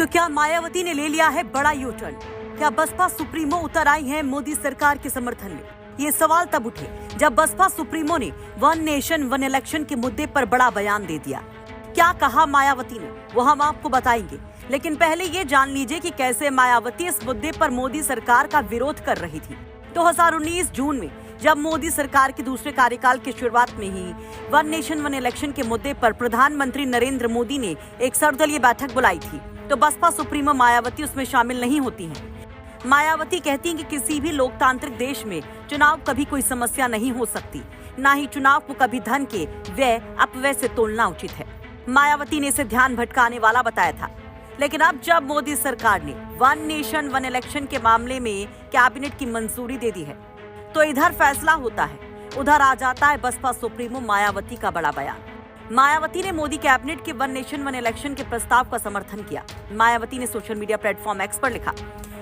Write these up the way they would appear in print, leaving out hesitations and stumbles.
तो क्या मायावती ने ले लिया है बड़ा यू टर्न? क्या बसपा सुप्रीमो उतर आई है मोदी सरकार के समर्थन में? ये सवाल तब उठे जब बसपा सुप्रीमो ने वन नेशन वन इलेक्शन के मुद्दे पर बड़ा बयान दे दिया। क्या कहा मायावती ने वो हम आपको बताएंगे, लेकिन पहले ये जान लीजिए कि कैसे मायावती इस मुद्दे पर मोदी सरकार का विरोध कर रही थी। 2019 जून में जब मोदी सरकार के दूसरे कार्यकाल की शुरुआत में ही वन नेशन वन इलेक्शन के मुद्दे पर प्रधानमंत्री नरेंद्र मोदी ने एक सर्वदलीय बैठक बुलाई थी, तो बसपा सुप्रीमो मायावती उसमें शामिल नहीं होती हैं। मायावती कहती हैं कि किसी भी लोकतांत्रिक देश में चुनाव कभी कोई समस्या नहीं हो सकती, ना ही चुनाव को कभी धन के व्यय अपव्यय से तोलना उचित है। मायावती ने इसे ध्यान भटकाने वाला बताया था, लेकिन अब जब मोदी सरकार ने वन नेशन वन इलेक्शन के मामले में कैबिनेट की मंजूरी दे दी है, तो इधर फैसला होता है, उधर आ जाता है बसपा सुप्रीमो मायावती का बड़ा बयान। मायावती ने मोदी कैबिनेट के वन नेशन वन इलेक्शन के प्रस्ताव का समर्थन किया। मायावती ने सोशल मीडिया प्लेटफॉर्म एक्स पर लिखा,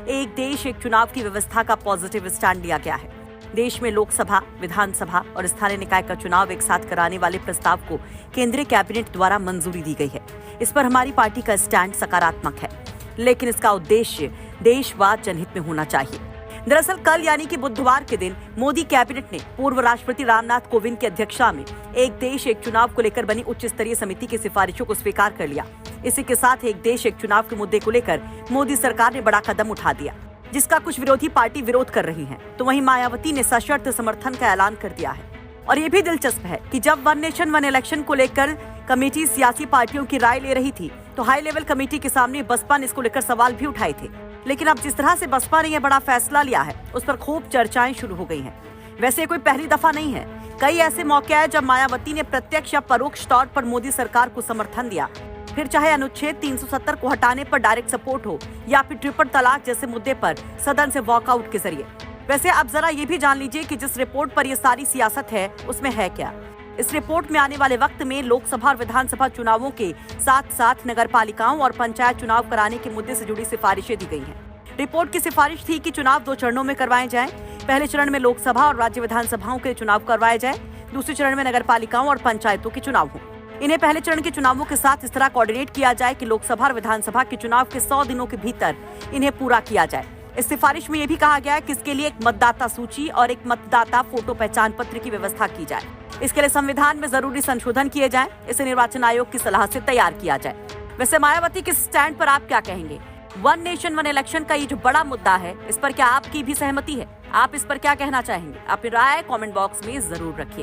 एक देश एक चुनाव की व्यवस्था का पॉजिटिव स्टैंड लिया गया है। देश में लोकसभा, विधानसभा और स्थानीय निकाय का चुनाव एक साथ कराने वाले प्रस्ताव को केंद्रीय कैबिनेट द्वारा मंजूरी दी गई है। इस पर हमारी पार्टी का स्टैंड सकारात्मक है, लेकिन इसका उद्देश्य देशवाद जनहित में होना चाहिए। दरअसल कल यानी कि बुधवार के दिन मोदी कैबिनेट ने पूर्व राष्ट्रपति रामनाथ कोविंद की अध्यक्षता में एक देश एक चुनाव को लेकर बनी उच्च स्तरीय समिति की सिफारिशों को स्वीकार कर लिया। इसी के साथ एक देश एक चुनाव के मुद्दे को लेकर मोदी सरकार ने बड़ा कदम उठा दिया, जिसका कुछ विरोधी पार्टी विरोध कर रही है, तो वहीं मायावती ने सशर्त समर्थन का ऐलान कर दिया है। और ये भी दिलचस्प है कि जब वन नेशन वन इलेक्शन को लेकर कमेटी सियासी पार्टियों की राय ले रही थी, तो हाई लेवल कमेटी के सामने बसपा ने इसको लेकर सवाल भी उठाए थे। लेकिन अब जिस तरह से बसपा ने यह बड़ा फैसला लिया है, उस पर खूब चर्चाएं शुरू हो गई हैं। वैसे कोई पहली दफा नहीं है, कई ऐसे मौके आए जब मायावती ने प्रत्यक्ष या परोक्ष तौर पर मोदी सरकार को समर्थन दिया। फिर चाहे अनुच्छेद 370 को हटाने पर डायरेक्ट सपोर्ट हो या फिर ट्रिपल तलाक जैसे मुद्दे पर सदन से वॉकआउट के जरिए। वैसे अब जरा ये भी जान लीजिए कि जिस रिपोर्ट पर यह सारी सियासत है, उसमें है क्या। इस रिपोर्ट में आने वाले वक्त में लोकसभा और विधानसभा चुनावों के साथ साथ नगर पालिकाओं और पंचायत चुनाव कराने के मुद्दे से जुड़ी सिफारिशें दी गई हैं। रिपोर्ट की सिफारिश थी कि चुनाव 2 चरणों में करवाए जाएं। पहले चरण में लोकसभा और राज्य विधानसभाओं के चुनाव करवाए जाएं। दूसरे चरण में नगर पालिकाओं और पंचायतों के चुनाव हों। इन्हें पहले चरण के चुनावों के साथ इस तरह कोऑर्डिनेट किया जाए कि लोकसभा और विधानसभा के चुनाव के 100 दिनों के भीतर इन्हें पूरा किया जाए। इस सिफारिश में यह भी कहा गया है कि इसके लिए एक मतदाता सूची और एक मतदाता फोटो पहचान पत्र की व्यवस्था की जाए। इसके लिए संविधान में जरूरी संशोधन किए जाएं। इसे निर्वाचन आयोग की सलाह से तैयार किया जाए। वैसे मायावती के स्टैंड पर आप क्या कहेंगे? वन नेशन वन इलेक्शन का ये जो बड़ा मुद्दा है, इस पर क्या आपकी भी सहमति है? आप इस पर क्या कहना चाहेंगे? अपनी राय कमेंट बॉक्स में जरूर रखिए।